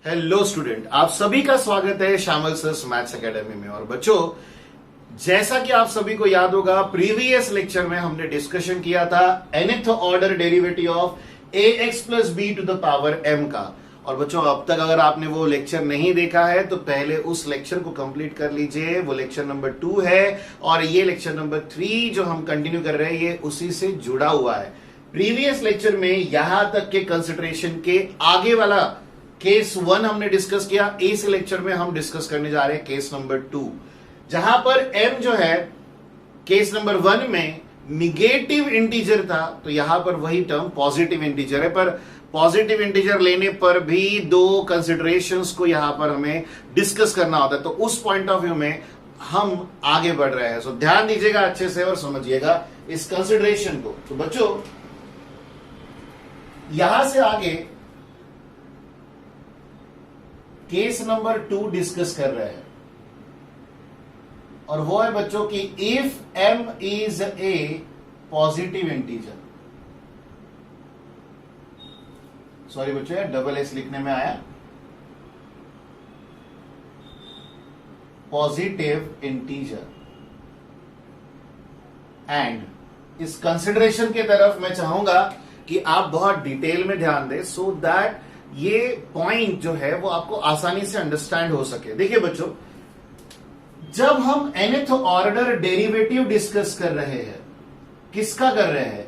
Hello student, आप सभी का स्वागत है श्यामल सर मैथ्स एकेडमी में। और बच्चों, जैसा कि आप सभी को याद होगा, प्रीवियस लेक्चर में हमने डिस्कशन किया था nth order derivative of ax plus B to the power m का। और बच्चों, अब तक अगर आपने वो लेक्चर नहीं देखा है तो पहले उस लेक्चर को कंप्लीट कर लीजिए। वो लेक्चर नंबर 2 है और ये लेक्चर नंबर 3 जो हम कंटिन्यू कर रहे हैं ये उसी से जुड़ा हुआ है। प्रीवियस लेक्चर में यहां तक के कंसिडरेशन के आगे वाला केस 1 हमने डिस्कस किया। इस लेक्चर में हम डिस्कस करने जा रहे हैं केस नंबर 2, जहां पर m जो है केस नंबर 1 में निगेटिव इंटीजर था, तो यहां पर वही टर्म पॉजिटिव इंटीजर है। पर पॉजिटिव इंटीजर लेने पर भी दो कंसिडरेशंस को यहां पर हमें डिस्कस करना होता है, तो उस पॉइंट ऑफ व्यू में हम आगे बढ़ रहे हैं। सो ध्यान दीजिएगा अच्छे से और समझिएगा इस कंसिडरेशन को। तो बच्चों, यहां से आगे केस नंबर 2 डिस्कस कर रहे हैं और वो है बच्चों की if m is a positive integer. Sorry बच्चों, डबल एस लिखने में आया, पॉजिटिव इंटीजर। एंड इस कंसिडरेशन की तरफ मैं चाहूंगा कि आप बहुत डिटेल में ध्यान दें सो दैट ये पॉइंट जो है वो आपको आसानी से अंडरस्टैंड हो सके। देखिए बच्चों, जब हम nth ऑर्डर डेरिवेटिव डिस्कस कर रहे हैं, किसका कर रहे हैं?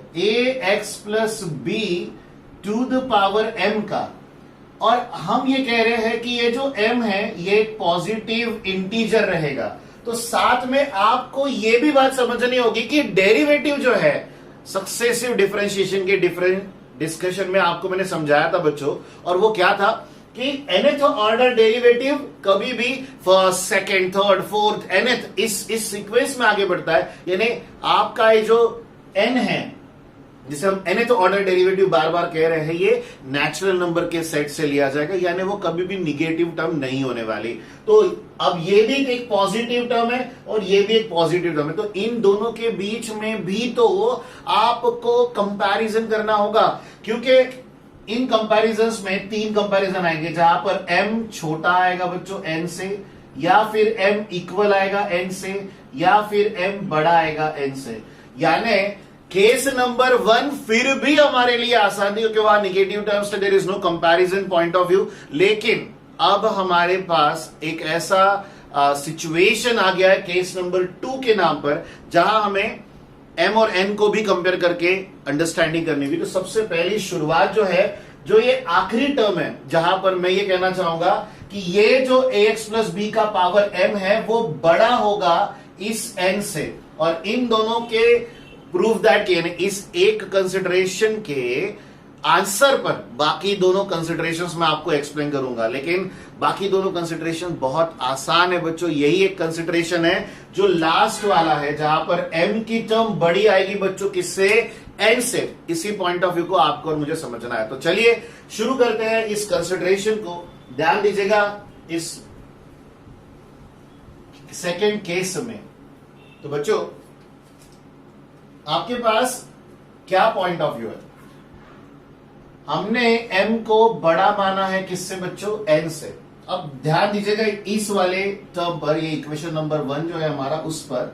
ax plus B to the power m का, और हम ये कह रहे हैं कि ये जो m है ये एक पॉजिटिव इंटीजर रहेगा, तो साथ में आपको ये भी बात समझनी होगी कि डेरिवेटिव जो है सक्सेसिव डिफरेंशिएशन के डिस्कशन में आपको मैंने समझाया था बच्चों, और वो क्या था कि nth ऑर्डर डेरिवेटिव कभी भी first, second, third, fourth, nth इस सीक्वेंस में आगे बढ़ता है। यानी आपका ये जो n है जिसे हम nth ऑर्डर डेरिवेटिव बार बार कह रहे हैं, ये नेचुरल नंबर के सेट से लिया जाएगा, यानी वो कभी भी निगेटिव टर्म नहीं होने वाली। तो अब ये भी एक पॉजिटिव टर्म है और ये भी एक पॉजिटिव टर्म है, तो इन दोनों के बीच में भी तो आपको कंपैरिजन करना होगा, क्योंकि इन कंपैरिजंस में 3 कंपैरिजन आएंगे, जहां पर m छोटा आएगा बच्चों n से, या फिर m इक्वल आएगा n से, या फिर m बड़ा आएगा n से। यानी केस नंबर 1 फिर भी हमारे लिए आसानी हो कि वहां निगेटिव टर्म्स से there is no comparison point of view. लेकिन अब हमारे पास एक ऐसा सिचुएशन आ गया है केस नंबर 2 के नाम पर, जहां हमें m और n को भी कंपेयर करके अंडरस्टैंडिंग करनी होगी। तो सबसे पहली शुरुआत जो है, जो ये आखिरी टर्म है, जहां पर मैं ये कहना चाहूंगा कि ये जो ax प्लस बी का पावर m है वो बड़ा होगा इस n से, और इन दोनों के प्रूफ दैट कि इस एक कंसिडरेशन के आंसर पर बाकी दोनों कंसिडरेशंस मैं आपको एक्सप्लेन करूंगा। लेकिन बाकी दोनों कंसिडरेशन बहुत आसान है बच्चों। यही एक कंसिडरेशन है जो लास्ट वाला है, जहां पर m की टर्म बड़ी आएगी बच्चों, किससे? n से। इसी पॉइंट ऑफ व्यू को आपको और मुझे समझना है। तो चलिए शुरू करते हैं इस कंसिडरेशन को। ध्यान दीजिएगा इस सेकेंड केस में। तो बच्चों, आपके पास क्या पॉइंट ऑफ व्यू है? हमने m को बड़ा माना है किससे बच्चों? n से। अब ध्यान दीजिएगा इस वाले टर्म पर, ये इक्वेशन नंबर 1 जो है हमारा, उस पर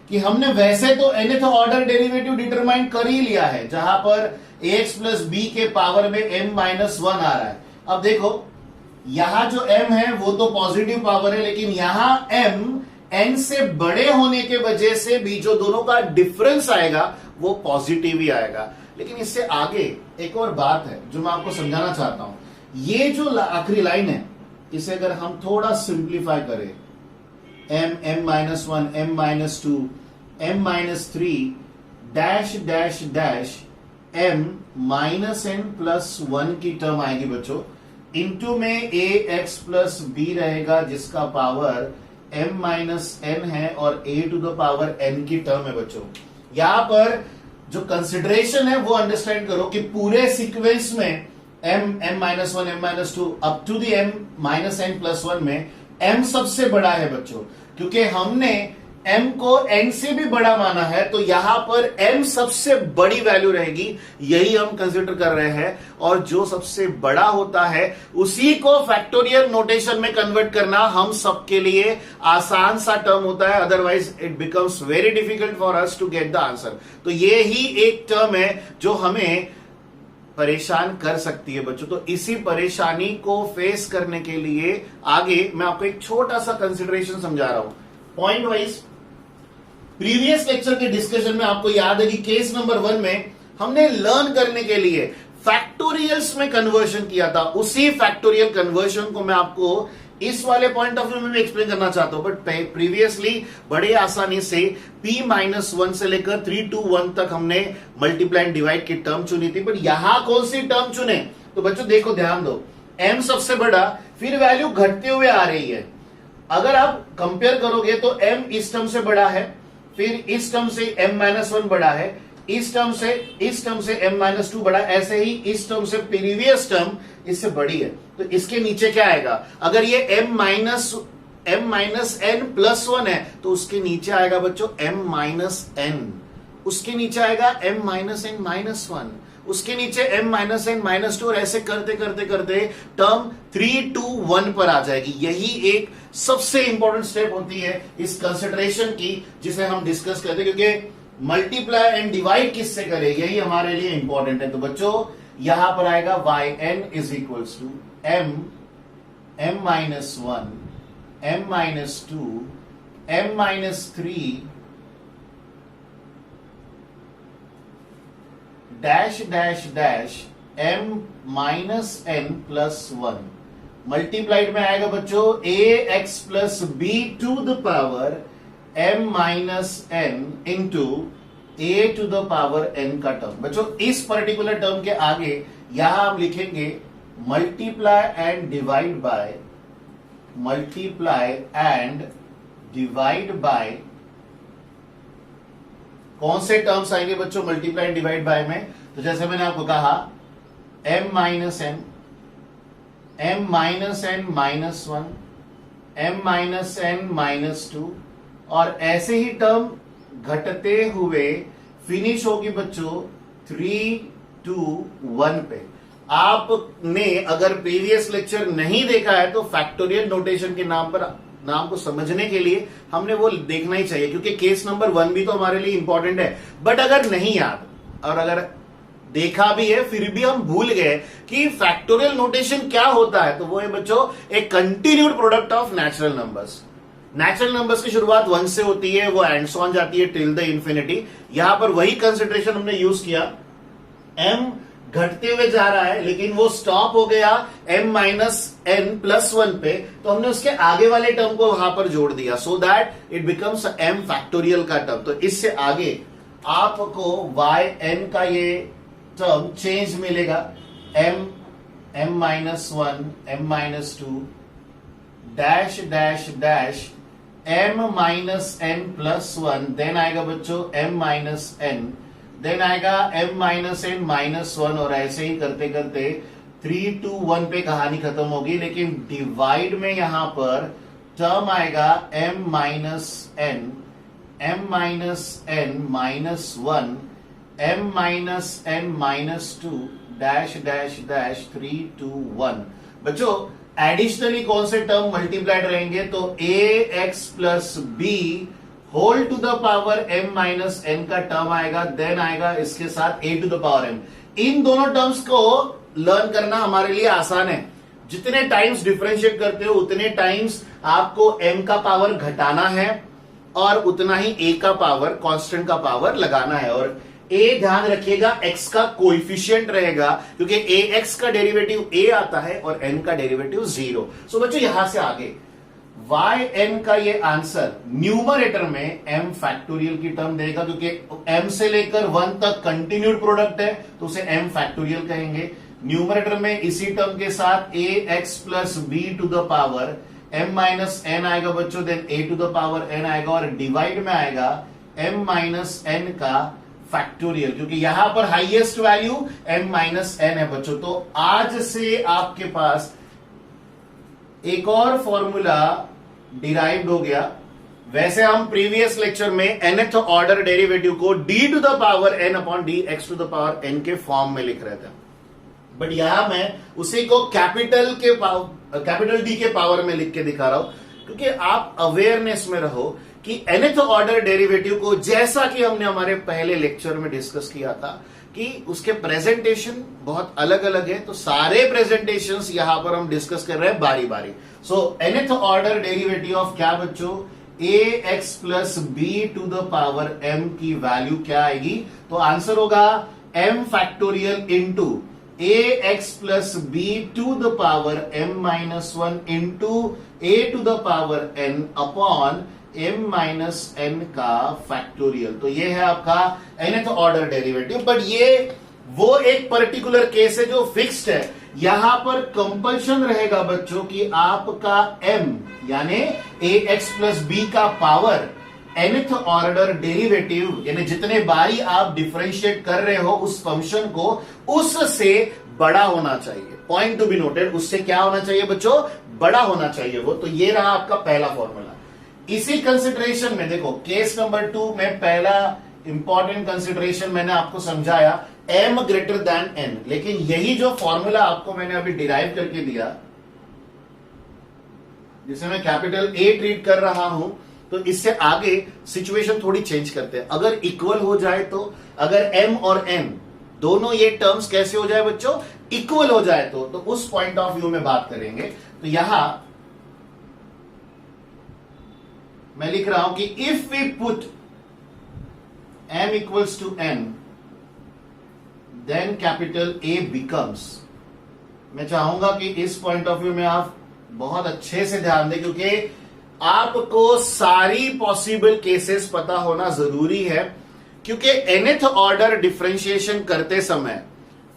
कि हमने वैसे तो nth ऑर्डर डेरिवेटिव डिटरमाइन कर ही लिया है, जहां पर ax प्लस बी के पावर में m माइनस 1 आ रहा है। अब देखो, यहां जो m है वो तो पॉजिटिव पावर है, लेकिन यहां m n से बड़े होने के वजह से भी जो दोनों का डिफरेंस आएगा वो पॉजिटिव ही आएगा। लेकिन इससे आगे एक और बात है जो मैं आपको समझाना चाहता हूं। ये जो आखिरी लाइन है, इसे अगर हम थोड़ा सिंप्लीफाई करें, m minus 1, m minus 2, m minus 3, dash dash dash m minus n plus 1 की टर्म आएगी बच्चों, इंटू में ax प्लस b रहेगा, जिसका पावर m माइनस n है, और a to the power n की टर्म है बच्चों। यहां पर जो कंसिडरेशन है वो अंडरस्टैंड करो कि पूरे सीक्वेंस में m minus 1, m minus 2 up to the m minus n plus 1 में m सबसे बड़ा है बच्चों, क्योंकि हमने m को n से भी बड़ा माना है, तो यहां पर m सबसे बड़ी वैल्यू रहेगी, यही हम कंसीडर कर रहे हैं। और जो सबसे बड़ा होता है उसी को फैक्टोरियल नोटेशन में कन्वर्ट करना हम सबके लिए आसान सा टर्म होता है, otherwise it becomes very difficult for us to get the answer. तो ये ही एक टर्म है जो हमें परेशान कर सकती है बच्चों। तो इसी परेशानी को फेस करने के लिए आगे मैं आपको एक छोटा सा कंसिडरेशन समझा रहा हूं पॉइंट वाइज। प्रीवियस लेक्चर के डिस्कशन में आपको याद है कि केस नंबर 1 में हमने लर्न करने के लिए फैक्टोरियल्स में कन्वर्शन किया था। उसी फैक्टोरियल कन्वर्शन को मैं आपको इस वाले पॉइंट ऑफ व्यू में भी एक्सप्लेन करना चाहता हूं, बट प्रीवियसली बड़े आसानी से p-1 से लेकर 3 to 1 तक हमने मल्टीप्लाई एंड डिवाइड की टर्म चुनी थी। बट यहां कौन सी टर्म चुने, तो बच्चों देखो ध्यान दो, m सबसे बड़ा, फिर वैल्यू घटते हुए आ रही है। अगर आप कंपेयर करोगे तो m इस टर्म से बड़ा है, फिर इस टर्म से m-1 बड़ा है, इस टर्म से m-2 बड़ा, ऐसे ही इस टर्म से प्रीवियस टर्म इससे बड़ी है। तो इसके नीचे क्या आएगा, अगर ये m-n+1 है तो उसके नीचे आएगा बच्चों m-n, उसके नीचे आएगा m-n-1, उसके नीचे m-n-2, और ऐसे करते करते करते टर्म 3 to 1 पर आ जाएगी। यही एक सबसे इंपॉर्टेंट स्टेप होती है इस कंसिडरेशन की, जिसे हम डिस्कस करते हैं, क्योंकि मल्टीप्लाई एंड डिवाइड किससे करें यही हमारे लिए इंपॉर्टेंट है। तो बच्चों यहां पर आएगा yn is equals to m-1, m-2, m-3 dash dash dash m-n+1 multiplied में आएगा बच्चों ax+b to the power m-n into a to the power n का टर्म। बच्चों इस पर्टिकुलर टर्म के आगे यहां हम लिखेंगे मल्टीप्लाई एंड डिवाइड बाय कौन से टर्म्स आएंगे बच्चों मल्टीप्लाई एंड डिवाइड बाय में, तो जैसे मैंने आपको कहा m-n, m-n-1, m-n-2, और ऐसे ही टर्म घटते हुए फिनिश होगी बच्चों 3 to 1 पे। आपने अगर प्रीवियस लेक्चर नहीं देखा है तो फैक्टोरियल नोटेशन के नाम को समझने के लिए हमने वो देखना ही चाहिए, क्योंकि केस नंबर 1 भी तो हमारे लिए इंपॉर्टेंट है। बट अगर नहीं याद और अगर देखा भी है फिर भी हम भूल गए कि फैक्टोरियल नोटेशन क्या होता है, तो वो है बच्चों एक continued product of natural numbers. Natural numbers की शुरुआत 1 से होती है, वो एंड ऑन जाती है टिल द इंफिनिटी। यहां पर वही कंसिडरेशन हमने यूज किया, m घटते हुए जा रहा है लेकिन वो स्टॉप हो गया m-n+1 पे, तो हमने उसके आगे वाले टर्म को वहां पर जोड़ दिया, so that it becomes m factorial का टर्म। तो इससे आगे आपको yn का ये टर्म चेंज मिलेगा, m-1, m-2 dash dash dash m-n+1, then आएगा बच्चों m-n, देन आएगा m-n-1, और ऐसे ही करते करते 3 to 1 पे कहानी खत्म होगी। लेकिन डिवाइड में यहां पर टर्म आएगा m-n, m-n-1, m-n-2 dash dash dash 3 to 1। बच्चों एडिशनली कौन से टर्म मल्टीप्लाइड रहेंगे, तो ax+b whole to the power m-n का टर्म आएगा, देन आएगा इसके साथ a to the power m। इन दोनों टर्म्स को लर्न करना हमारे लिए आसान है। जितने टाइम्स डिफरेंशिएट करते हो उतने टाइम्स आपको m का पावर घटाना है और उतना ही a का पावर कांस्टेंट का पावर लगाना है। और a ध्यान रखिएगा x का कोएफिशिएंट रहेगा, क्योंकि ax का डेरिवेटिव a आता है और n का डेरिवेटिव 0। सो बच्चों यहां से आगे yn का ये आंसर न्यूमरेटर में m फैक्टोरियल की टर्म देगा, क्योंकि m से लेकर 1 तक कंटिन्यूड प्रोडक्ट है तो उसे m फैक्टोरियल कहेंगे। न्यूमरेटर में इसी टर्म के साथ ax+b to the power m-n आएगा बच्चों, then a to the power n आएगा, और डिवाइड में आएगा m-n का फैक्टोरियल, क्योंकि यहां पर हाईएस्ट वैल्यू m-n है बच्चों। तो आज से आपके पास एक और फॉर्मूला डिराइव्ड हो गया वैसे हम प्रीवियस लेक्चर में nth ऑर्डर डेरिवेटिव को d to the power n upon D X to the power n के फॉर्म में लिख रहे थे, बट यहां मैं उसी को कैपिटल D के पावर में लिख के दिखा रहा हूं, क्योंकि आप अवेयरनेस में रहो कि nth ऑर्डर डेरिवेटिव को, जैसा कि हमने हमारे पहले लेक्चर में डिस्कस किया था कि उसके प्रेजेंटेशन बहुत अलग अलग है, तो सारे प्रेजेंटेशंस यहां पर हम डिस्कस कर रहे हैं बारी बारी। So nth order derivative of क्या बच्चों, ax plus B to the power m की वैल्यू क्या आएगी, तो आंसर होगा m factorial into ax plus B to the power m minus 1 into a to the power n upon m minus n का factorial. तो ये है आपका nth ऑर्डर डेरिवेटिव, बट ये वो एक पर्टिकुलर केस है जो फिक्स्ड है। यहां पर कंपल्शन रहेगा बच्चों कि आपका m यानी ax प्लस बी का पावर nth ऑर्डर डेरिवेटिव, यानी जितने बारी आप डिफरेंशिएट कर रहे हो उस फंक्शन को, उससे बड़ा होना चाहिए। पॉइंट टू बी नोटेड, उससे क्या होना चाहिए बच्चों, बड़ा होना चाहिए वो। तो ये रहा आपका पहला फॉर्मूला। इसी कंसिडरेशन में देखो, केस नंबर 2 में पहला इंपॉर्टेंट कंसिडरेशन मैंने आपको समझाया m ग्रेटर देन n, लेकिन यही जो फॉर्मूला आपको मैंने अभी डिराइव करके दिया, जिसे मैं कैपिटल A ट्रीट कर रहा हूं, तो इससे आगे सिचुएशन थोड़ी चेंज करते हैं। अगर इक्वल हो जाए तो, अगर m और n दोनों ये टर्म्स कैसे हो जाए बच्चों, इक्वल हो जाए तो उस पॉइंट ऑफ व्यू में बात करेंगे। तो यहां मैं लिख रहा हूं कि if we put m equals to n then capital A becomes, मैं चाहूंगा कि इस पॉइंट ऑफ व्यू में आप बहुत अच्छे से ध्यान दें, क्योंकि आपको सारी पॉसिबल केसेस पता होना जरूरी है। क्योंकि nth ऑर्डर डिफरेंशिएशन करते समय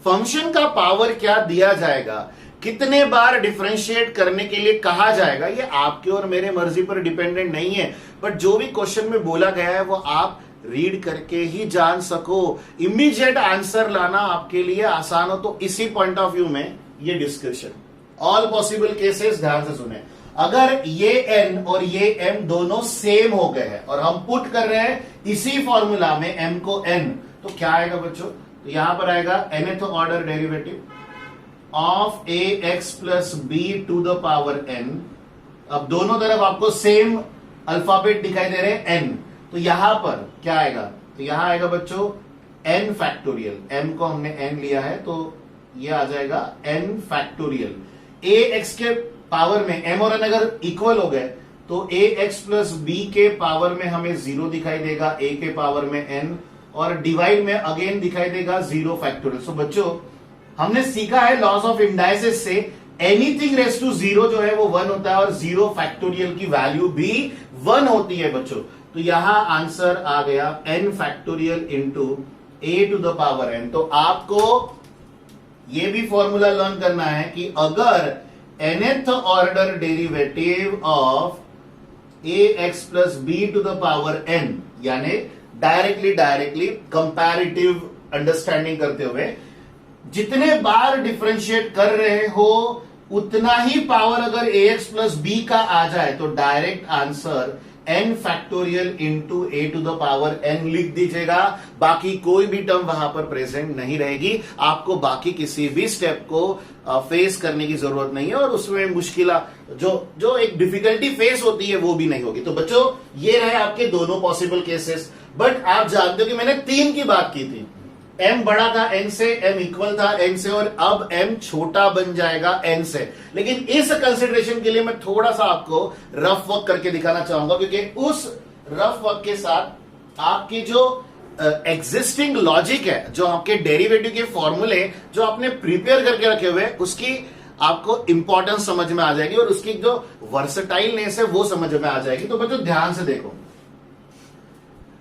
फंक्शन का पावर क्या दिया जाएगा, कितने बार डिफरेंशिएट करने के लिए कहा जाएगा, ये आपके और मेरे मर्जी पर डिपेंडेंट नहीं है, बट जो भी क्वेश्चन में बोला गया है वो आप रीड करके ही जान सको, इमीडिएट आंसर लाना आपके लिए आसान हो। तो इसी पॉइंट ऑफ व्यू में ये डिस्कशन, ऑल पॉसिबल केसेस ध्यान से सुने। अगर ये n और ये m दोनों सेम हो गए हैं और हम पुट कर रहे हैं इसी फॉर्मूला में m को n, तो क्या आएगा बच्चों, तो यहां पर आएगा nth order derivative of ax plus B to the power n। अब दोनों तरफ आपको सेम अल्फाबेट दिखाई दे रहे हैं n, तो यहां पर क्या आएगा, तो यहां आएगा बच्चों n फैक्टोरियल, m को हमने n लिया है तो ये आ जाएगा n फैक्टोरियल। ax के पावर में m और n अगर इक्वल हो गए तो ax प्लस b के पावर में हमें 0 दिखाई देगा, a के पावर में n, और डिवाइड में अगेन दिखाई देगा 0 फैक्टोरियल। सो बच्चों हमने सीखा है लॉस ऑफ इंडाइसिस से, एनीथिंग रेस टू 0 जो है वो 1 होता है और 0 फैक्टोरियल की वैल्यू भी 1 होती है बच्चों। तो यहां आंसर आ गया n factorial into a to the power n। तो आपको ये भी फॉर्मूला लर्न करना है कि अगर nth order derivative of ax plus B to the power n, यानी डायरेक्टली कंपैरेटिव अंडरस्टैंडिंग करते हुए जितने बार डिफरेंशिएट कर रहे हो उतना ही पावर अगर ax प्लस बी का आ जाए तो direct answer n factorial into a to the power n लिख दीजिएगा। बाकी कोई भी टर्म वहां पर प्रेजेंट नहीं रहेगी, आपको बाकी किसी भी स्टेप को फेस करने की जरूरत नहीं है और उसमें मुश्किल जो एक डिफिकल्टी फेस होती है वो भी नहीं होगी। तो बच्चों ये रहे आपके दोनों पॉसिबल केसेस, बट आप जानते हो कि मैंने 3 की बात की थी, m बड़ा था n से, m इक्वल था n से, और अब m छोटा बन जाएगा n से। लेकिन इस कंसिडरेशन के लिए मैं थोड़ा सा आपको रफ वर्क करके दिखाना चाहूंगा, क्योंकि उस रफ वर्क के साथ आपकी जो एग्जिस्टिंग लॉजिक है, जो आपके डेरिवेटिव के फॉर्मूले जो आपने प्रिपेयर करके रखे हुए, उसकी आपको इंपॉर्टेंस समझ में आ जाएगी और उसकी जो वर्सटाइलनेस है वो समझ में आ जाएगी। तो बच्चों ध्यान से देखो,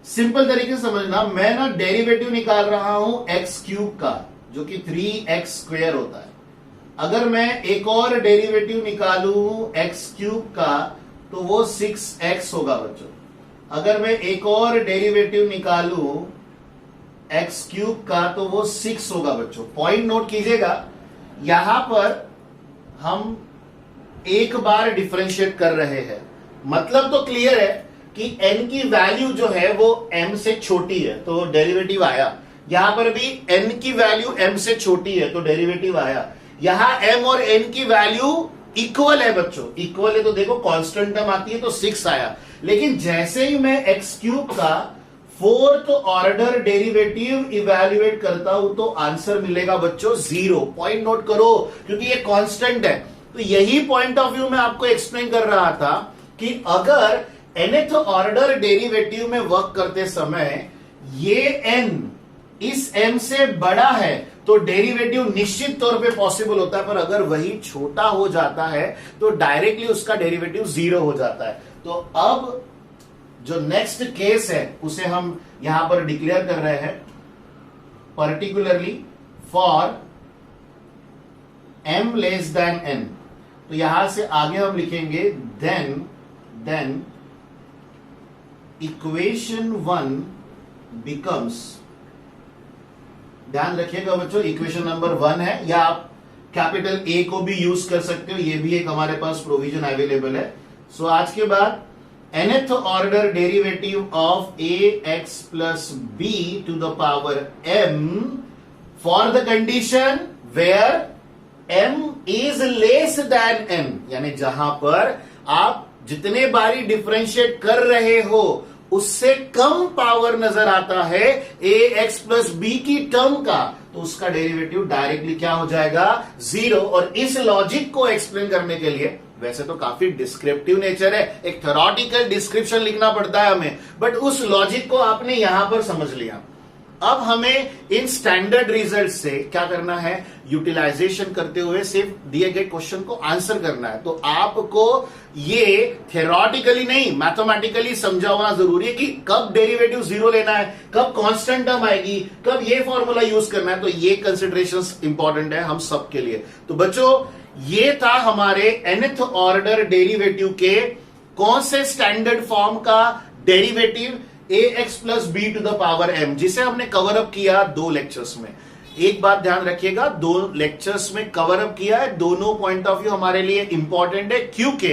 सिंपल तरीके से समझना, मैं ना डेरिवेटिव निकाल रहा हूं x क्यूब का, जो कि 3x स्क्वायर होता है। अगर मैं एक और डेरिवेटिव निकालूं x क्यूब का तो वो 6x होगा बच्चों। अगर मैं एक और डेरिवेटिव निकालूं x क्यूब का तो वो 6 होगा बच्चों। पॉइंट नोट कीजिएगा, यहां पर हम एक बार डिफरेंशिएट कर रहे हैं, मतलब तो क्लियर है, कि n की वैल्यू जो है वो m से छोटी है तो डेरिवेटिव आया, यहां पर भी n की वैल्यू m से छोटी है तो डेरिवेटिव आया, यहां m और n की वैल्यू इक्वल है बच्चों, इक्वल है तो देखो कांस्टेंट टर्म आती है तो 6 आया। लेकिन जैसे ही मैं एक्स क्यूब का फोर्थ ऑर्डर डेरिवेटिव इवैल्यूएट करता हूं तो आंसर मिलेगा बच्चों 0। पॉइंट नोट करो क्योंकि ये कांस्टेंट है। तो यही पॉइंट ऑफ व्यू में आपको एक्सप्लेन कर रहा था कि अगर nth ऑर्डर डेरिवेटिव में वर्क करते समय ये n इस m से बड़ा है तो डेरिवेटिव निश्चित तौर पे पॉसिबल होता है, पर अगर वही छोटा हो जाता है तो डायरेक्टली उसका डेरिवेटिव 0 हो जाता है। तो अब जो नेक्स्ट केस है उसे हम यहां पर डिक्लेयर कर रहे हैं, particularly for m less than n। तो यहां से आगे हम लिखेंगे देन इक्वेशन 1 बिकम्स, ध्यान रखिएगा बच्चों इक्वेशन नंबर 1 है, या आप कैपिटल A को भी यूज कर सकते हो, ये भी एक हमारे पास प्रोविजन अवेलेबल है। सो आज के बाद nth order derivative of ax plus b to the power m for the condition where m is less than n, यानी जहां पर आप जितने बारी डिफरेंशिएट कर रहे हो उससे कम पावर नजर आता है ax प्लस बी की टर्म का, तो उसका डेरिवेटिव डायरेक्टली क्या हो जाएगा 0। और इस लॉजिक को एक्सप्लेन करने के लिए वैसे तो काफी डिस्क्रिप्टिव नेचर है, एक थ्योरेटिकल डिस्क्रिप्शन लिखना पड़ता है हमें, बट उस लॉजिक को आपने यहां पर समझ लिया। अब हमें इन स्टैंडर्ड रिजल्ट से क्या करना है, यूटिलाइजेशन करते हुए सिर्फ दिए गए क्वेश्चन को आंसर करना है। तो आपको ये थ्योरेटिकली नहीं मैथमेटिकली समझा होना जरूरी है कि कब डेरिवेटिव 0 लेना है, कब कांस्टेंट टर्म आएगी, कब ये फॉर्मूला यूज करना है। तो ये कंसिडरेशंस इंपॉर्टेंट है हम सब के लिए। तो बच्चों ये था हमारे nth ऑर्डर डेरिवेटिव के कौन से स्टैंडर्ड फॉर्म का derivative ax plus B to the power m, जिसे हमने कवर अप किया 2 लेक्चर्स में। एक बात ध्यान रखिएगा, 2 लेक्चर्स में कवर अप किया है, दोनों पॉइंट ऑफ व्यू हमारे लिए इंपॉर्टेंट है क्योंकि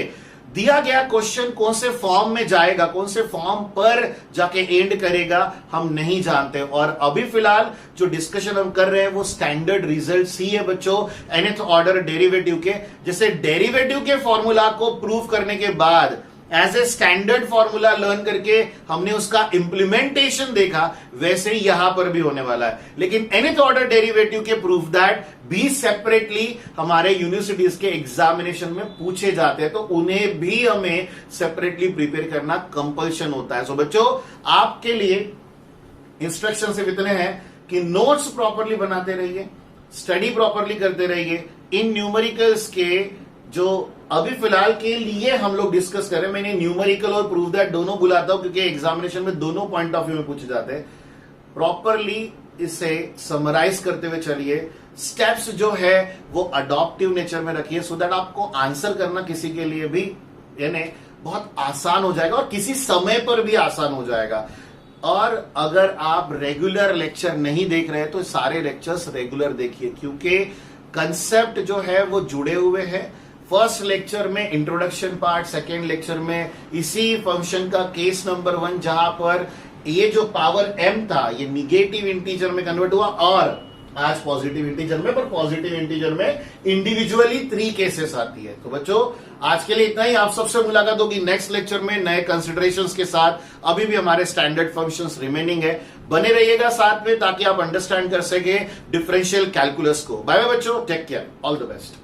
दिया गया क्वेश्चन कौन से फॉर्म में जाएगा, कौन से फॉर्म पर जाके एंड करेगा हम नहीं जानते। और अभी फिलहाल जो डिस्कशन हम कर रहे हैं वो स्टैंडर्ड रिजल्ट ही है बच्चों nth ऑर्डर डेरिवेटिव के। जैसे डेरिवेटिव के फॉर्मूला को प्रूव करने के बाद as a standard formula learn करके हमने उसका इंप्लीमेंटेशन देखा, वैसे ही यहां पर भी होने वाला है। लेकिन nth ऑर्डर डेरिवेटिव के प्रूफ दैट भी सेपरेटली हमारे यूनिवर्सिटीज के एग्जामिनेशन में पूछे जाते हैं, तो उन्हें भी हमें सेपरेटली प्रिपेयर करना कंपल्शन होता है। सो बच्चों आपके लिए इंस्ट्रक्शन सिर्फ इतने हैं कि नोट्स प्रॉपरली बनाते रहिए, स्टडी प्रॉपरली करते रहिए। इन न्यूमेरिकल्स के जो अभी फिलहाल के लिए हम लोग डिस्कस करें, मैंने न्यूमेरिकल और प्रूफ दैट दोनों बुलाता हूं क्योंकि एग्जामिनेशन में दोनों पॉइंट ऑफ व्यू में पूछे जाते हैं। प्रॉपरली इसे समराइज करते हुए चलिए, स्टेप्स जो है वो अडॉप्टिव नेचर में रखिए सो दैट आपको आंसर करना किसी के लिए भी यानी बहुत आसान हो जाएगा और किसी समय पर भी आसान हो जाएगा। और अगर आप रेगुलर लेक्चर नहीं देख रहे तो सारे लेक्चर्स रेगुलर देखिए क्योंकि कंसेप्ट जो है वो जुड़े हुए हैं। फर्स्ट लेक्चर में इंट्रोडक्शन पार्ट, सेकेंड लेक्चर में इसी फंक्शन का केस नंबर 1 जहां पर ये जो पावर m था ये निगेटिव इंटीजर में कन्वर्ट हुआ और आज पॉजिटिव इंटीजर में, पर पॉजिटिव इंटीजर में इंडिविजुअली 3 केसेस आती है। तो बच्चों आज के लिए इतना ही। आप सबसे मुलाकात होगी नेक्स्ट लेक्चर में नए कंसिडरेशंस के साथ। अभी भी हमारे स्टैंडर्ड फंक्शंस रिमेनिंग है, बने रहिएगा साथ में ताकि आप अंडरस्टैंड कर सके डिफरेंशियल कैलकुलस को। बाय बाय बच्चों, take care, all the best.